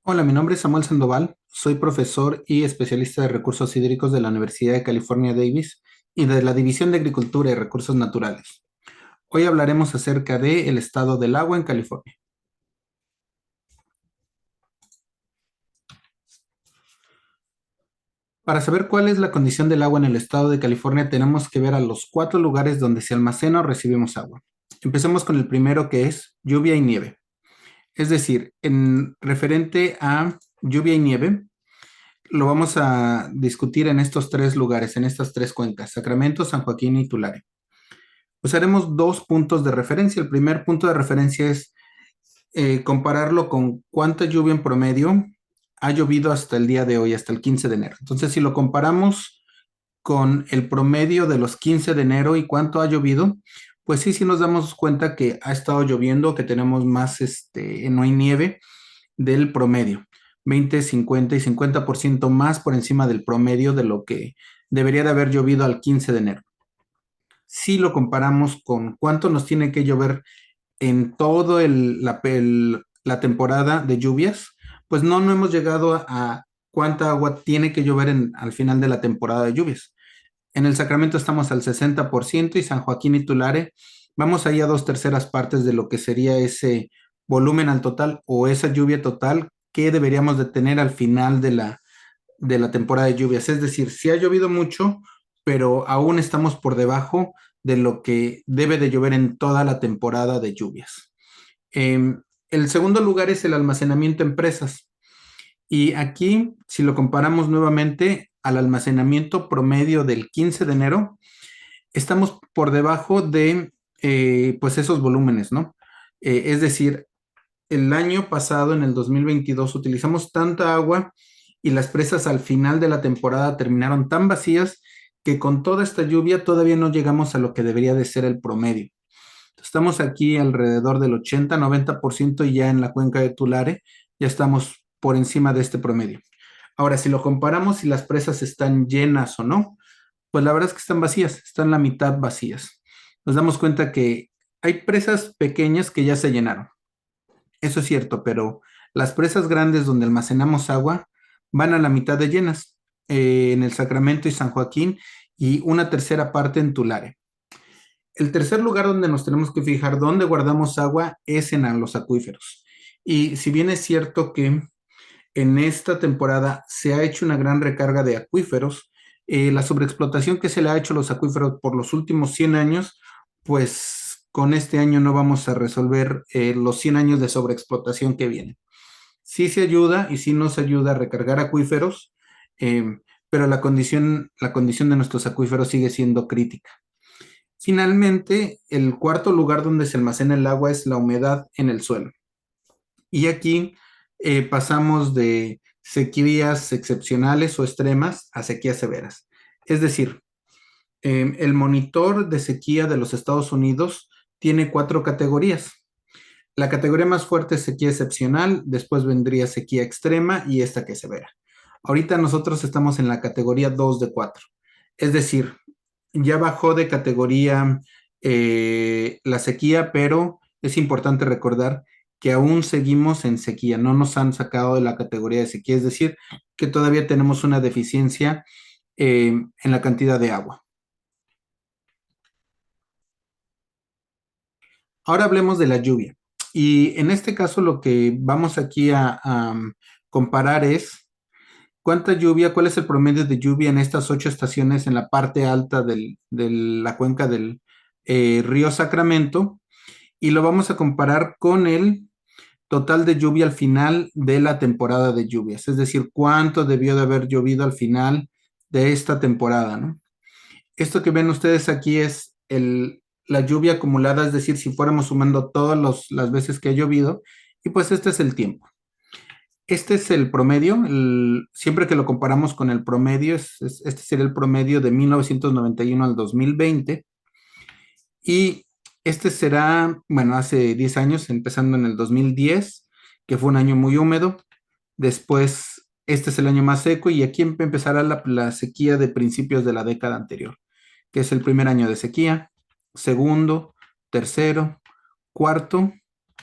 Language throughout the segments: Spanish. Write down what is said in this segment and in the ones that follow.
Hola, mi nombre es Samuel Sandoval, soy profesor y especialista de recursos hídricos de la Universidad de California Davis y de la División de Agricultura y Recursos Naturales. Hoy hablaremos acerca del estado del agua en California. Para saber cuál es la condición del agua en el estado de California, tenemos que ver a los 4 lugares donde se almacena o recibimos agua. Empecemos con el primero, que es lluvia y nieve. Es decir, en referente a lluvia y nieve, lo vamos a discutir en estos 3 lugares, en estas 3 cuencas: Sacramento, San Joaquín y Tulare. Usaremos 2 puntos de referencia. El primer punto de referencia es compararlo con cuánta lluvia en promedio ha llovido hasta el día de hoy, hasta el 15 de enero. Entonces, si lo comparamos con el promedio de los 15 de enero y cuánto ha llovido, pues sí nos damos cuenta que ha estado lloviendo, que tenemos más, no hay nieve del promedio, 20, 50 y 50% más por encima del promedio de lo que debería de haber llovido al 15 de enero. Si lo comparamos con cuánto nos tiene que llover en todo la temporada de lluvias, pues no hemos llegado a cuánta agua tiene que llover al final de la temporada de lluvias. En el Sacramento estamos al 60% y San Joaquín y Tulare vamos ahí a 2/3 partes de lo que sería ese volumen al total o esa lluvia total que deberíamos de tener al final de la temporada de lluvias. Es decir, sí ha llovido mucho, pero aún estamos por debajo de lo que debe de llover en toda la temporada de lluvias. El segundo lugar es el almacenamiento en presas. Y aquí, si lo comparamos nuevamente al almacenamiento promedio del 15 de enero, estamos por debajo de pues esos volúmenes, ¿no? Es decir, el año pasado, en el 2022, utilizamos tanta agua y las presas al final de la temporada terminaron tan vacías que con toda esta lluvia todavía no llegamos a lo que debería de ser el promedio. Estamos aquí alrededor del 80-90% y ya en la cuenca de Tulare ya estamos por encima de este promedio. Ahora, si lo comparamos si las presas están llenas o no, pues la verdad es que están vacías, están la mitad vacías. Nos damos cuenta que hay presas pequeñas que ya se llenaron. Eso es cierto, pero las presas grandes donde almacenamos agua van a la mitad de llenas, en el Sacramento y San Joaquín, y una tercera parte en Tulare. El tercer lugar donde nos tenemos que fijar dónde guardamos agua es en los acuíferos. Y si bien es cierto que en esta temporada se ha hecho una gran recarga de acuíferos, la sobreexplotación que se le ha hecho a los acuíferos por los últimos 100 años, pues con este año no vamos a resolver los 100 años de sobreexplotación que vienen. Sí se ayuda y sí nos ayuda a recargar acuíferos, pero la condición de nuestros acuíferos sigue siendo crítica. Finalmente, el cuarto lugar donde se almacena el agua es la humedad en el suelo. Y aquí pasamos de sequías excepcionales o extremas a sequías severas. Es decir, el monitor de sequía de los Estados Unidos tiene 4 categorías. La categoría más fuerte es sequía excepcional, después vendría sequía extrema y esta que es severa. Ahorita nosotros estamos en la categoría 2 de 4. Es decir, ya bajó de categoría la sequía, pero es importante recordar que aún seguimos en sequía, no nos han sacado de la categoría de sequía, es decir, que todavía tenemos una deficiencia en la cantidad de agua. Ahora hablemos de la lluvia. Y en este caso lo que vamos aquí a comparar es cuánta lluvia, cuál es el promedio de lluvia en estas 8 estaciones en la parte alta de la cuenca del río Sacramento, y lo vamos a comparar con el total de lluvia al final de la temporada de lluvias, es decir, cuánto debió de haber llovido al final de esta temporada, ¿no? Esto que ven ustedes aquí es la lluvia acumulada, es decir, si fuéramos sumando todas las veces que ha llovido, y pues este es el tiempo. Este es el promedio, siempre que lo comparamos con el promedio, este sería el promedio de 1991 al 2020, y este será, bueno, hace 10 años, empezando en el 2010, que fue un año muy húmedo. Después, este es el año más seco y aquí empezará la sequía de principios de la década anterior, que es el primer año de sequía, segundo, tercero, cuarto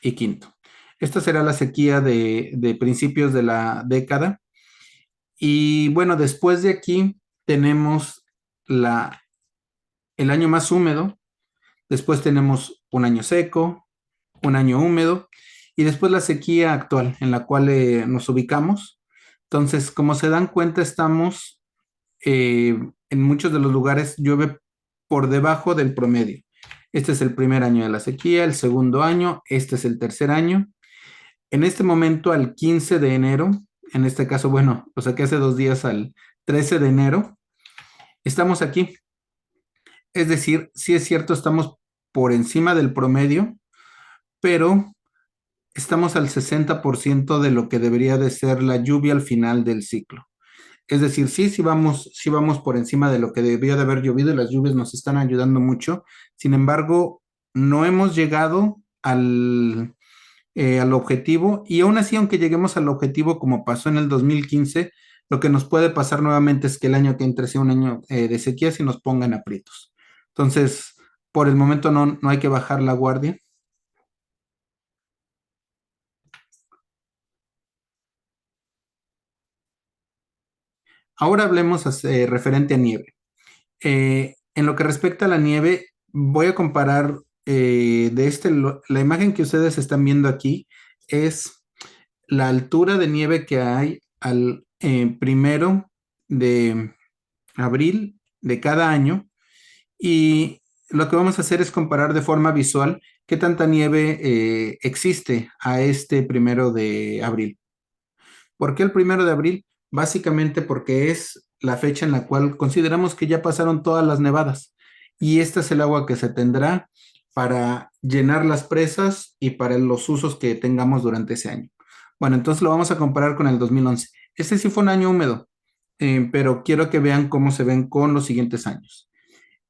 y quinto. Esta será la sequía de principios de la década. Y bueno, después de aquí tenemos la, el año más húmedo, después tenemos un año seco, un año húmedo y después la sequía actual en la cual nos ubicamos. Entonces, como se dan cuenta, estamos en muchos de los lugares llueve por debajo del promedio. Este es el primer año de la sequía, el segundo año, este es el tercer año. En este momento, al 15 de enero, en este caso, bueno, lo saqué hace 2 días al 13 de enero, estamos aquí. Es decir, sí es cierto, estamos por encima del promedio, pero estamos al 60% de lo que debería de ser la lluvia al final del ciclo. Es decir, sí vamos por encima de lo que debió de haber llovido y las lluvias nos están ayudando mucho. Sin embargo, no hemos llegado al objetivo y aún así, aunque lleguemos al objetivo como pasó en el 2015, lo que nos puede pasar nuevamente es que el año que entre sea un año de sequías y nos pongan aprietos. Entonces, por el momento no hay que bajar la guardia. Ahora hablemos referente a nieve. En lo que respecta a la nieve, voy a comparar la imagen que ustedes están viendo aquí es la altura de nieve que hay al 1 de abril de cada año y lo que vamos a hacer es comparar de forma visual qué tanta nieve existe a este 1 de abril. ¿Por qué el 1 de abril? Básicamente porque es la fecha en la cual consideramos que ya pasaron todas las nevadas y este es el agua que se tendrá para llenar las presas y para los usos que tengamos durante ese año. Bueno, entonces lo vamos a comparar con el 2011. Este sí fue un año húmedo, pero quiero que vean cómo se ven con los siguientes años.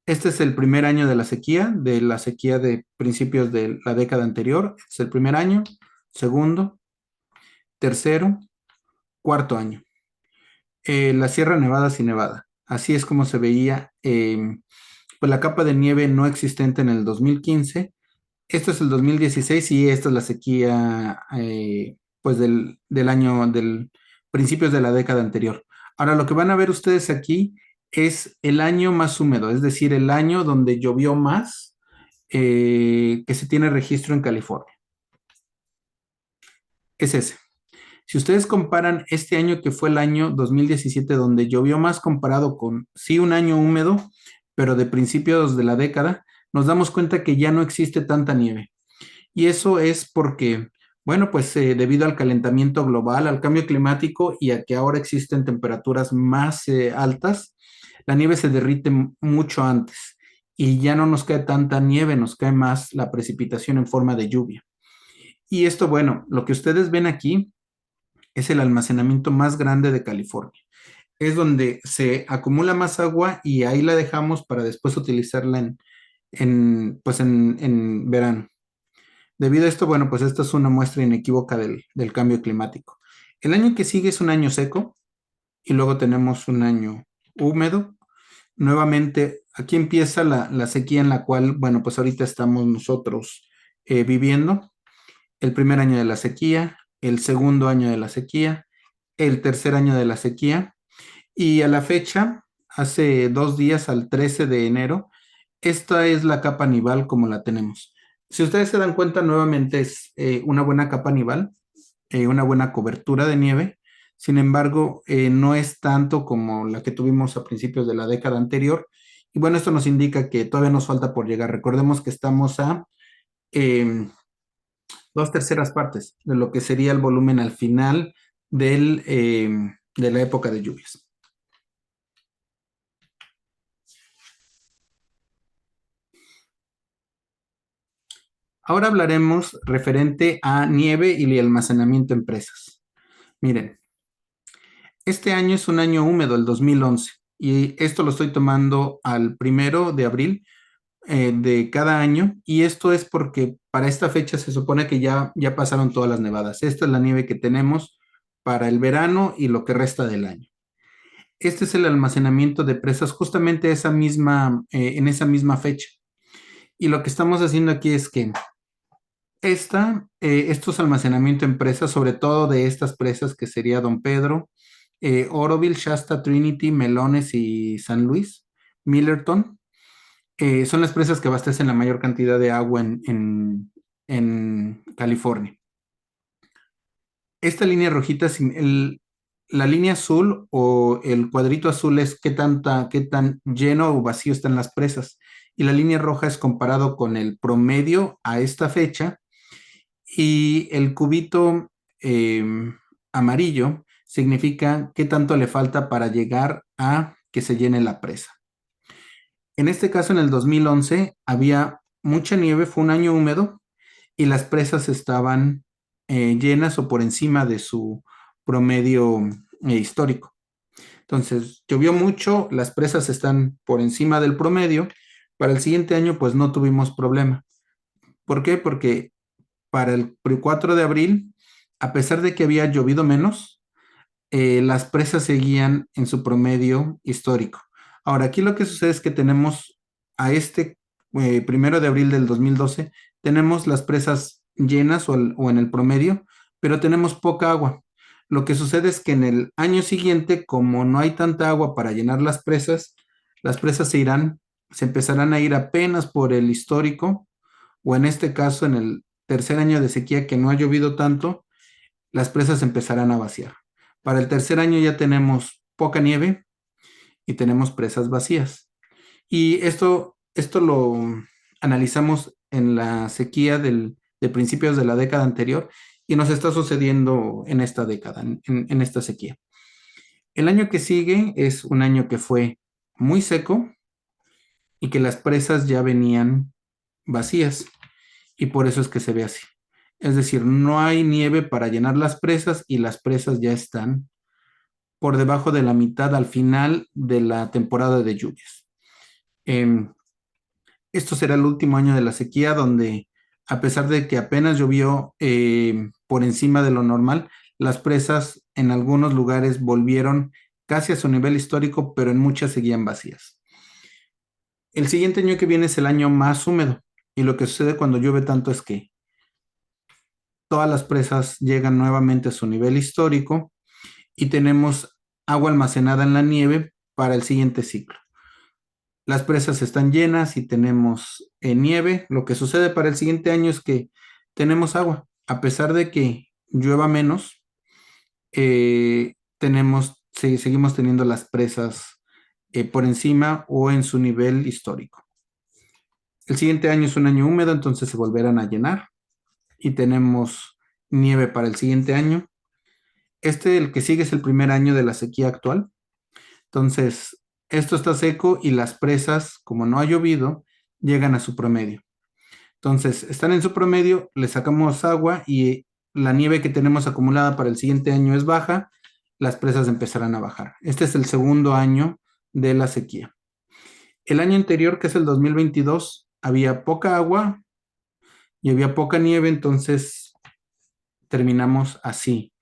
Este es el primer año de la sequía de principios de la década anterior. Este es el primer año, segundo, tercero, cuarto año. La Sierra Nevada sin Nevada. Así es como se veía pues la capa de nieve no existente en el 2015. Esto es el 2016 y esta es la sequía pues del año, del principios de la década anterior. Ahora lo que van a ver ustedes aquí es el año más húmedo, es decir, el año donde llovió más que se tiene registro en California. Es ese. Si ustedes comparan este año que fue el año 2017, donde llovió más comparado con, sí, un año húmedo, pero de principios de la década, nos damos cuenta que ya no existe tanta nieve. Y eso es porque, bueno, pues debido al calentamiento global, al cambio climático y a que ahora existen temperaturas más altas, la nieve se derrite mucho antes y ya no nos cae tanta nieve, nos cae más la precipitación en forma de lluvia. Y esto, bueno, lo que ustedes ven aquí es el almacenamiento más grande de California. Es donde se acumula más agua y ahí la dejamos para después utilizarla en verano. Debido a esto, bueno, pues esta es una muestra inequívoca del cambio climático. El año que sigue es un año seco y luego tenemos un año húmedo. Nuevamente, aquí empieza la sequía en la cual, bueno, pues ahorita estamos nosotros viviendo. El primer año de la sequía, el segundo año de la sequía, el tercer año de la sequía y a la fecha, hace 2 días, al 13 de enero, esta es la capa nival como la tenemos. Si ustedes se dan cuenta, nuevamente es una buena capa nival, una buena cobertura de nieve. Sin embargo, no es tanto como la que tuvimos a principios de la década anterior. Y bueno, esto nos indica que todavía nos falta por llegar. Recordemos que estamos a 2/3 partes de lo que sería el volumen al final de la época de lluvias. Ahora hablaremos referente a nieve y el almacenamiento en presas. Miren, este año es un año húmedo, el 2011, y esto lo estoy tomando al 1 de abril de cada año, y esto es porque para esta fecha se supone que ya pasaron todas las nevadas. Esta es la nieve que tenemos para el verano y lo que resta del año. Este es el almacenamiento de presas justamente en esa misma fecha. Y lo que estamos haciendo aquí es que Estos almacenamiento en presas, sobre todo de estas presas que sería Don Pedro, Oroville, Shasta, Trinity, Melones y San Luis, Millerton, son las presas que abastecen la mayor cantidad de agua en California. Esta línea rojita, la línea azul o el cuadrito azul es qué tan lleno o vacío están las presas. Y la línea roja es comparado con el promedio a esta fecha. Y el cubito amarillo significa qué tanto le falta para llegar a que se llene la presa. En este caso, en el 2011, había mucha nieve, fue un año húmedo y las presas estaban llenas o por encima de su promedio histórico. Entonces, llovió mucho, las presas están por encima del promedio. Para el siguiente año, pues no tuvimos problema. ¿Por qué? Porque para el 4 de abril, a pesar de que había llovido menos, las presas seguían en su promedio histórico. Ahora, aquí lo que sucede es que tenemos a este 1 de abril del 2012, tenemos las presas llenas o en el promedio, pero tenemos poca agua. Lo que sucede es que en el año siguiente, como no hay tanta agua para llenar las presas se empezarán a ir apenas por el histórico, o en este caso, en el tercer año de sequía que no ha llovido tanto, las presas empezarán a vaciar. Para el tercer año ya tenemos poca nieve y tenemos presas vacías. Y esto lo analizamos en la sequía de principios de la década anterior y nos está sucediendo en esta década, en esta sequía. El año que sigue es un año que fue muy seco y que las presas ya venían vacías y por eso es que se ve así. Es decir, no hay nieve para llenar las presas y las presas ya están por debajo de la mitad al final de la temporada de lluvias. Eh, Esto será el último año de la sequía donde, a pesar de que apenas llovió por encima de lo normal, las presas en algunos lugares volvieron casi a su nivel histórico, pero en muchas seguían vacías. El siguiente año que viene es el año más húmedo y lo que sucede cuando llueve tanto es que todas las presas llegan nuevamente a su nivel histórico y tenemos agua almacenada en la nieve para el siguiente ciclo. Las presas están llenas y tenemos nieve. Lo que sucede para el siguiente año es que tenemos agua. A pesar de que llueva menos, seguimos teniendo las presas por encima o en su nivel histórico. El siguiente año es un año húmedo, entonces se volverán a llenar y tenemos nieve para el siguiente año. El que sigue, es el primer año de la sequía actual. Entonces, esto está seco y las presas, como no ha llovido, llegan a su promedio. Entonces, están en su promedio, le sacamos agua y la nieve que tenemos acumulada para el siguiente año es baja, las presas empezarán a bajar. Este es el segundo año de la sequía. El año anterior, que es el 2022, había poca agua y había poca nieve, entonces terminamos así,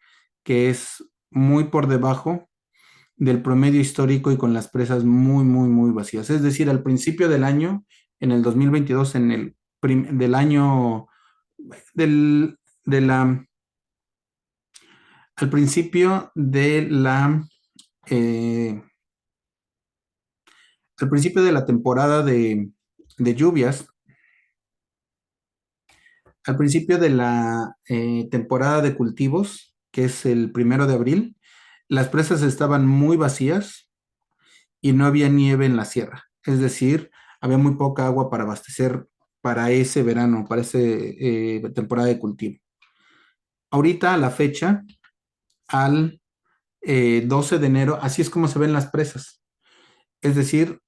que es muy por debajo del promedio histórico y con las presas muy, muy, muy vacías. Es decir, al principio del año, en el 2022, del año, del, de la, al principio de eh, al principio de la temporada de lluvias, al principio de la temporada de cultivos, que es el 1 de abril, las presas estaban muy vacías y no había nieve en la sierra. Es decir, había muy poca agua para abastecer para ese verano, para esa temporada de cultivo. Ahorita, a la fecha, al 12 de enero, así es como se ven las presas. Es decir,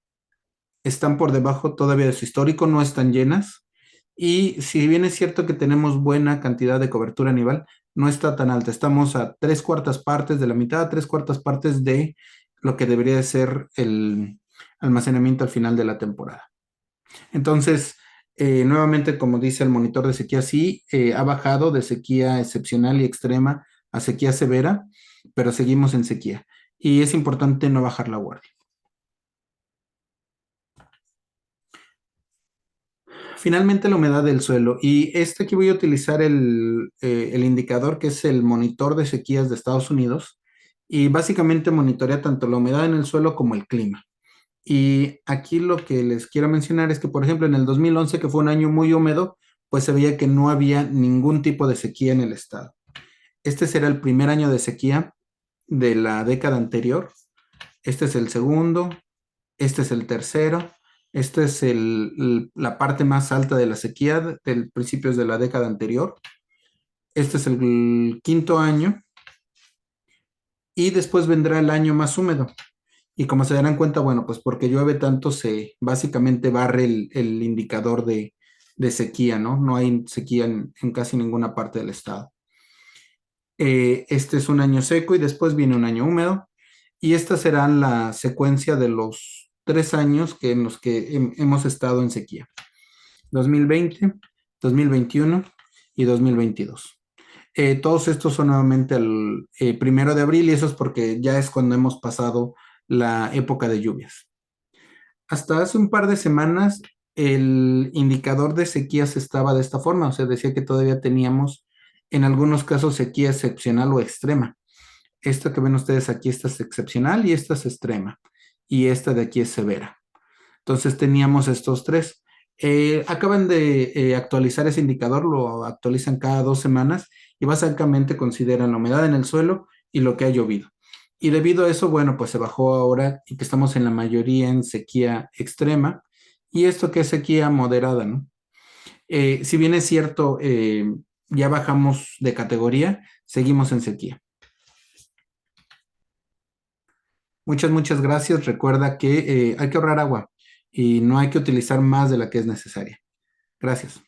están por debajo todavía de su histórico, no están llenas. Y si bien es cierto que tenemos buena cantidad de cobertura nival, no está tan alta. Estamos a 3/4 partes de la mitad, a 3/4 partes de lo que debería de ser el almacenamiento al final de la temporada. Entonces, nuevamente, como dice el monitor de sequía, sí, ha bajado de sequía excepcional y extrema a sequía severa, pero seguimos en sequía. Y es importante no bajar la guardia. Finalmente, la humedad del suelo. Y aquí voy a utilizar el indicador que es el monitor de sequías de Estados Unidos. Y básicamente monitorea tanto la humedad en el suelo como el clima. Y aquí lo que les quiero mencionar es que, por ejemplo, en el 2011, que fue un año muy húmedo, pues se veía que no había ningún tipo de sequía en el estado. Este será el primer año de sequía de la década anterior. Este es el segundo, este es el tercero, este es la parte más alta de la sequía del principios de la década anterior. Este es el quinto año y después vendrá el año más húmedo. Y como se darán cuenta, bueno, pues porque llueve tanto, se básicamente barre el indicador de sequía, ¿no? No hay sequía en casi ninguna parte del estado. Este es un año seco y después viene un año húmedo. Y esta será la secuencia de los 3 años en los que hemos estado en sequía. 2020, 2021 y 2022. Todos estos son nuevamente el 1 de abril y eso es porque ya es cuando hemos pasado la época de lluvias. Hasta hace un par de semanas el indicador de sequías estaba de esta forma, o sea, decía que todavía teníamos en algunos casos sequía excepcional o extrema. Esta que ven ustedes aquí, esta es excepcional y esta es extrema. Y esta de aquí es severa. Entonces teníamos estos tres. Acaban de actualizar ese indicador, lo actualizan cada 2 semanas y básicamente consideran la humedad en el suelo y lo que ha llovido. Y debido a eso, bueno, pues se bajó ahora y que estamos en la mayoría en sequía extrema y esto que es sequía moderada, ¿no? Si bien es cierto, ya bajamos de categoría, seguimos en sequía. Muchas gracias. Recuerda que hay que ahorrar agua y no hay que utilizar más de la que es necesaria. Gracias.